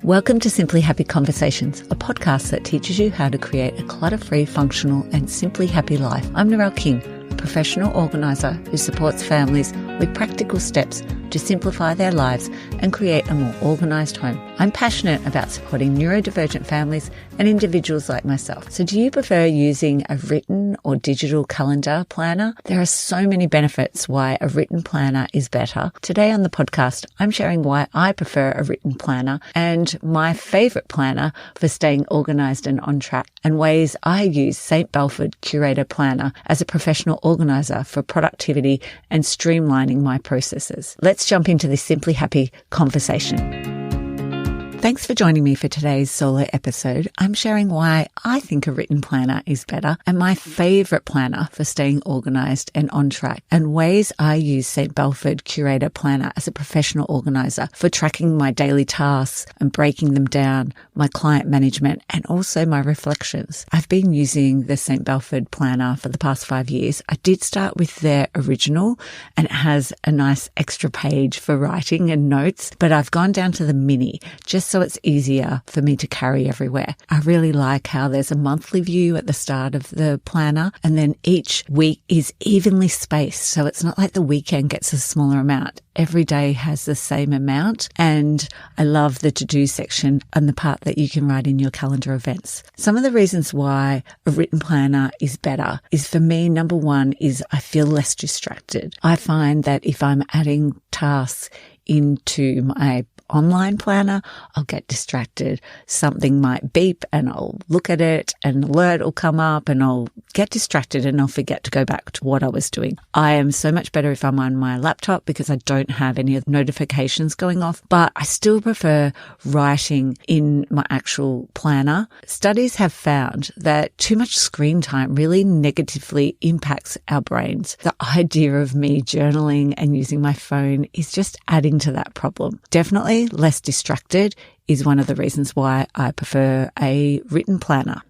Welcome to Simply Happy Conversations, a podcast that teaches you how to create a clutter-free, functional and simply happy life. I'm Narelle King, a professional organiser who supports families with practical steps to simplify their lives and create a more organised home. I'm passionate about supporting neurodivergent families and individuals like myself. So do you prefer using a written or digital calendar planner? There are so many benefits why a written planner is better. Today on the podcast, I'm sharing why I prefer a written planner and my favourite planner for staying organised and on track, and ways I use Saint Belford Curation Planner as a professional organiser for productivity and streamlining my processes. Let's jump into this Simply Happy conversation. Thanks for joining me for today's solo episode. I'm sharing why I think a written planner is better and my favourite planner for staying organised and on track, and ways I use Saint Belford Curation Planner as a professional organiser for tracking my daily tasks and breaking them down, my client management and also my reflections. I've been using the Saint Belford Planner for the past 5 years. I did start with their original and it has a nice extra page for writing and notes, but I've gone down to the mini just so it's easier for me to carry everywhere. I really like how there's a monthly view at the start of the planner, and then each week is evenly spaced. So it's not like the weekend gets a smaller amount. Every day has the same amount. And I love the to-do section and the part that you can write in your calendar events. Some of the reasons why a written planner is better is, for me, number one is I feel less distracted. I find that if I'm adding tasks into my online planner, I'll get distracted. Something might beep and I'll look at it, an alert will come up and I'll get distracted and I'll forget to go back to what I was doing. I am so much better if I'm on my laptop because I don't have any of the notifications going off, but I still prefer writing in my actual planner. Studies have found that too much screen time really negatively impacts our brains. The idea of me journaling and using my phone is just adding to that problem. Definitely less distracted is one of the reasons why I prefer a written planner.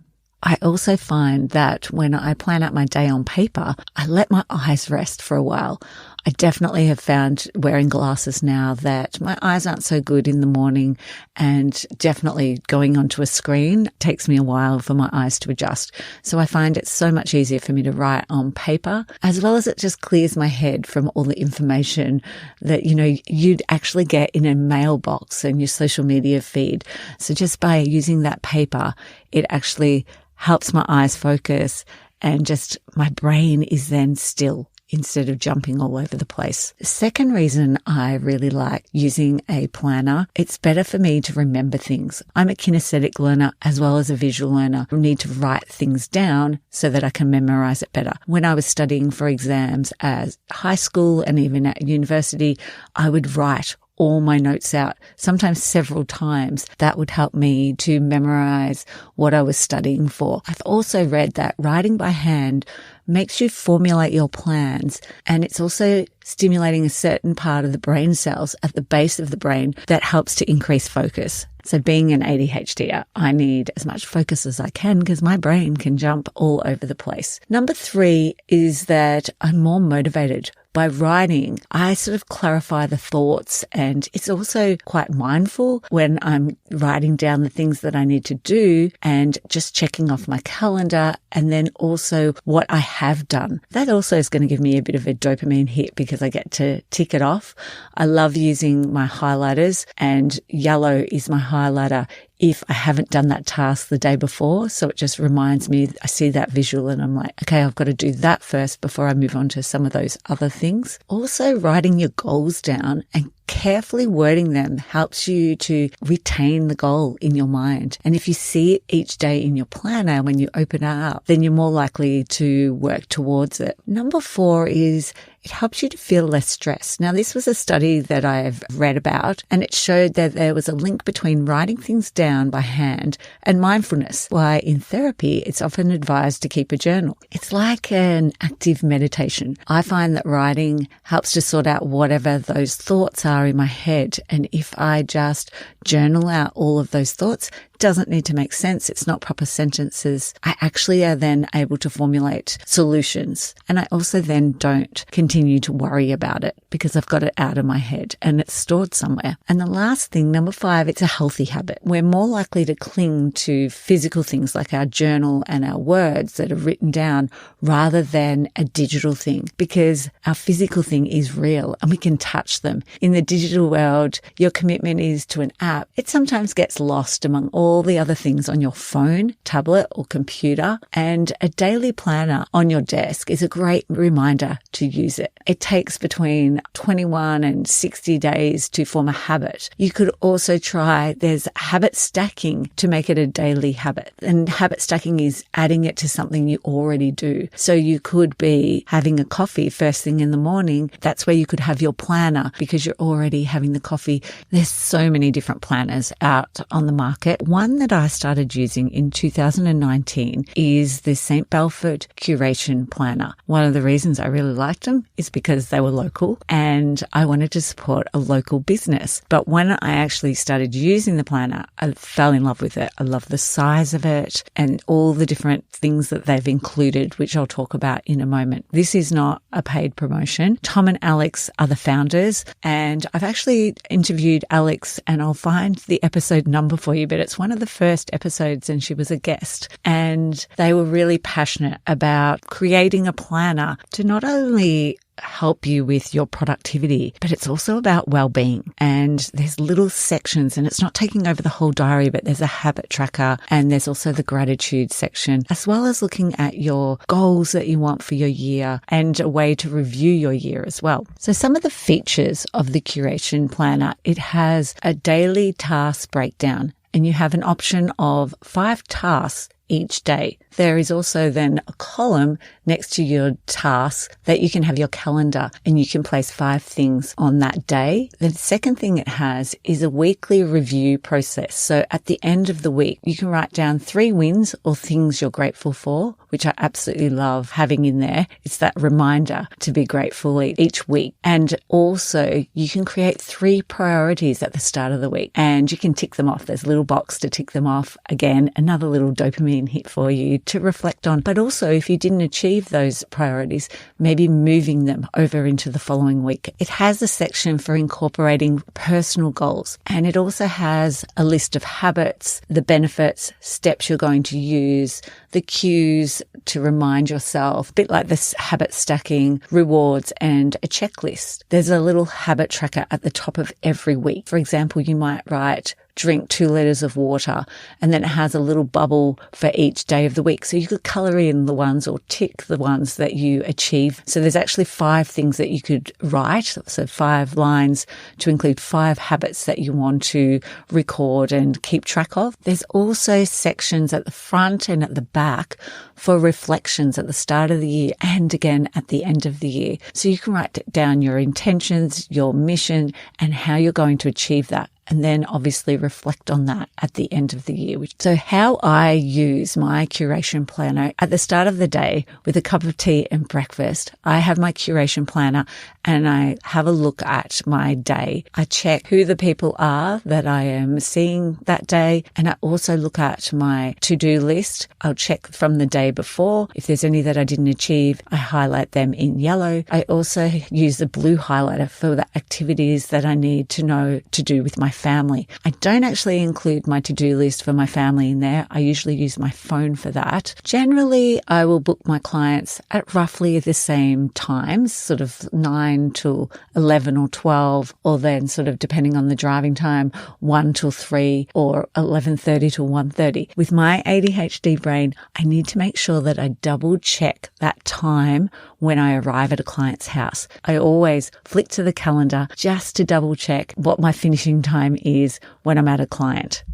I also find that when I plan out my day on paper, I let my eyes rest for a while. I definitely have found wearing glasses now that my eyes aren't so good in the morning, and definitely going onto a screen takes me a while for my eyes to adjust. So I find it's so much easier for me to write on paper, as well as it just clears my head from all the information that, you'd actually get in a mailbox and your social media feed. So just by using that paper, it actually helps my eyes focus, and just my brain is then still instead of jumping all over the place. The second reason I really like using a planner, it's better for me to remember things. I'm a kinesthetic learner as well as a visual learner. I need to write things down so that I can memorize it better. When I was studying for exams at high school and even at university, I would write all my notes out, sometimes several times. That would help me to memorize what I was studying for. I've also read that writing by hand makes you formulate your plans, and it's also stimulating a certain part of the brain cells at the base of the brain that helps to increase focus. So being an ADHD, I need as much focus as I can because my brain can jump all over the place. Number 3 is that I'm more motivated. By writing, I sort of clarify the thoughts, and it's also quite mindful when I'm writing down the things that I need to do and just checking off my calendar, and then also what I have done. That also is going to give me a bit of a dopamine hit because I get to tick it off. I love using my highlighters, and yellow is my highlighter if I haven't done that task the day before. So it just reminds me, I see that visual and I'm like, okay, I've got to do that first before I move on to some of those other things. Also, writing your goals down and carefully wording them helps you to retain the goal in your mind. And if you see it each day in your planner when you open it up, then you're more likely to work towards it. Number 4 is it helps you to feel less stressed. Now, this was a study that I've read about, and it showed that there was a link between writing things down by hand and mindfulness. Why in therapy, it's often advised to keep a journal. It's like an active meditation. I find that writing helps to sort out whatever those thoughts are in my head. And if I just journal out all of those thoughts, doesn't need to make sense. It's not proper sentences. I actually are then able to formulate solutions. And I also then don't continue to worry about it because I've got it out of my head and it's stored somewhere. And the last thing, number 5, it's a healthy habit. We're more likely to cling to physical things like our journal and our words that are written down rather than a digital thing, because our physical thing is real and we can touch them. In the digital world, your commitment is to an app. It sometimes gets lost among all the other things on your phone, tablet or computer, and a daily planner on your desk is a great reminder to use it. It takes between 21 and 60 days to form a habit. You could also try, there's habit stacking to make it a daily habit. And habit stacking is adding it to something you already do. So you could be having a coffee first thing in the morning. That's where you could have your planner because you're already having the coffee. There's so many different planners out on the market. One that I started using in 2019 is the Saint Belford Curation Planner. One of the reasons I really liked them is because they were local and I wanted to support a local business. But when I actually started using the planner, I fell in love with it. I love the size of it and all the different things that they've included, which I'll talk about in a moment. This is not a paid promotion. Tom and Alex are the founders, and I've actually interviewed Alex, and I'll find the episode number for you, but it's one of the first episodes and she was a guest. And they were really passionate about creating a planner to not only help you with your productivity, but it's also about well-being. And there's little sections, and it's not taking over the whole diary, but there's a habit tracker and there's also the gratitude section, as well as looking at your goals that you want for your year and a way to review your year as well. So some of the features of the Curation Planner, it has a daily task breakdown, and you have an option of 5 tasks each day. There is also then a column next to your tasks that you can have your calendar and you can place 5 things on that day. The second thing it has is a weekly review process. So at the end of the week, you can write down 3 wins or things you're grateful for, which I absolutely love having in there. It's that reminder to be grateful each week. And also you can create 3 priorities at the start of the week and you can tick them off. There's a little box to tick them off. Again, another little dopamine hit for you to reflect on. But also if you didn't achieve those priorities, maybe moving them over into the following week. It has a section for incorporating personal goals, and it also has a list of habits, the benefits, steps you're going to use, the cues to remind yourself, a bit like this habit stacking, rewards, and a checklist. There's a little habit tracker at the top of every week. For example, you might write, drink 2 liters of water, and then it has a little bubble for each day of the week. So you could colour in the ones or tick the ones that you achieve. So there's actually 5 things that you could write. So 5 lines to include 5 habits that you want to record and keep track of. There's also sections at the front and at the back for reflections at the start of the year and again at the end of the year. So you can write down your intentions, your mission, and how you're going to achieve that. And then obviously reflect on that at the end of the year. So how I use my curation planner at the start of the day with a cup of tea and breakfast, I have my curation planner and I have a look at my day. I check who the people are that I am seeing that day. And I also look at my to-do list. I'll check from the day before. If there's any that I didn't achieve, I highlight them in yellow. I also use the blue highlighter for the activities that I need to know to do with my family. I don't actually include my to-do list for my family in there. I usually use my phone for that. Generally, I will book my clients at roughly the same times, sort of 9 till 11 or 12, or then sort of depending on the driving time, 1 till 3 or 11:30 to 1:30. With my ADHD brain, I need to make sure that I double check that time when I arrive at a client's house. I always flick to the calendar just to double check what my finishing time is when I'm at a client.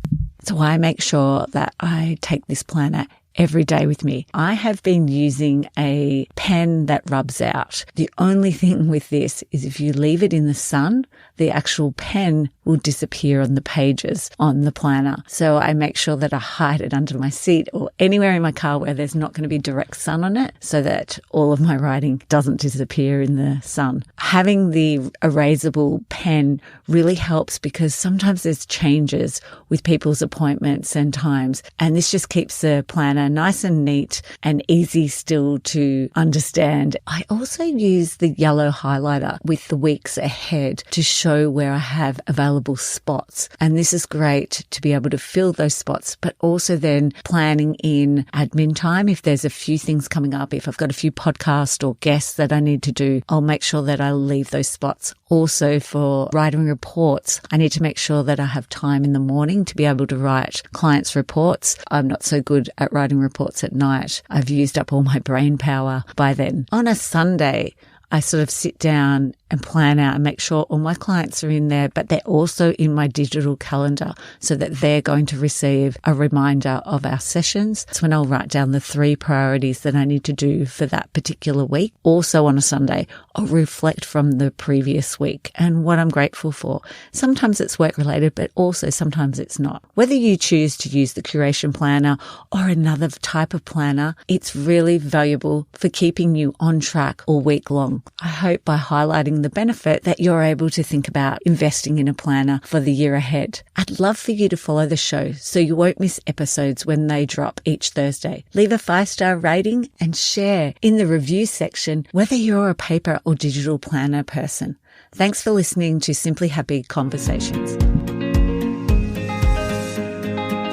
So I make sure that I take this planner every day with me. I have been using a pen that rubs out. The only thing with this is if you leave it in the sun, the actual pen will disappear on the pages on the planner. So I make sure that I hide it under my seat or anywhere in my car where there's not going to be direct sun on it so that all of my writing doesn't disappear in the sun. Having the erasable pen really helps because sometimes there's changes with people's appointments and times, and this just keeps the planner nice and neat and easy still to understand. I also use the yellow highlighter with the weeks ahead to show where I have available spots. And this is great to be able to fill those spots, but also then planning in admin time. If there's a few things coming up, if I've got a few podcasts or guests that I need to do, I'll make sure that I leave those spots. Also for writing reports, I need to make sure that I have time in the morning to be able to write clients' reports. I'm not so good at writing reports at night. I've used up all my brain power by then. On a Sunday, I sort of sit down and plan out and make sure all my clients are in there, but they're also in my digital calendar so that they're going to receive a reminder of our sessions. That's when I'll write down the 3 priorities that I need to do for that particular week. Also on a Sunday, I'll reflect from the previous week and what I'm grateful for. Sometimes it's work related, but also sometimes it's not. Whether you choose to use the Curation Planner or another type of planner, it's really valuable for keeping you on track all week long. I hope by highlighting the benefit that you're able to think about investing in a planner for the year ahead. I'd love for you to follow the show so you won't miss episodes when they drop each Thursday. Leave a 5-star rating and share in the review section whether you're a paper or digital planner person. Thanks for listening to Simply Happy Conversations.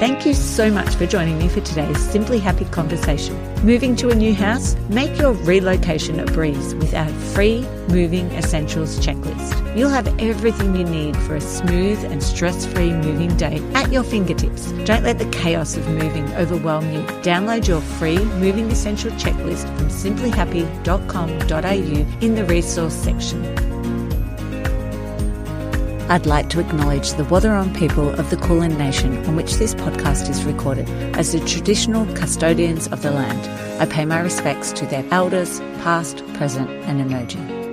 Thank you so much for joining me for today's Simply Happy Conversation. Moving to a new house? Make your relocation a breeze with our free Moving Essentials checklist. You'll have everything you need for a smooth and stress-free moving day at your fingertips. Don't let the chaos of moving overwhelm you. Download your free Moving Essential checklist from simplyhappy.com.au in the resource section. I'd like to acknowledge the Wadawurrung people of the Kulin Nation on which this podcast is recorded as the traditional custodians of the land. I pay my respects to their elders, past, present and emerging.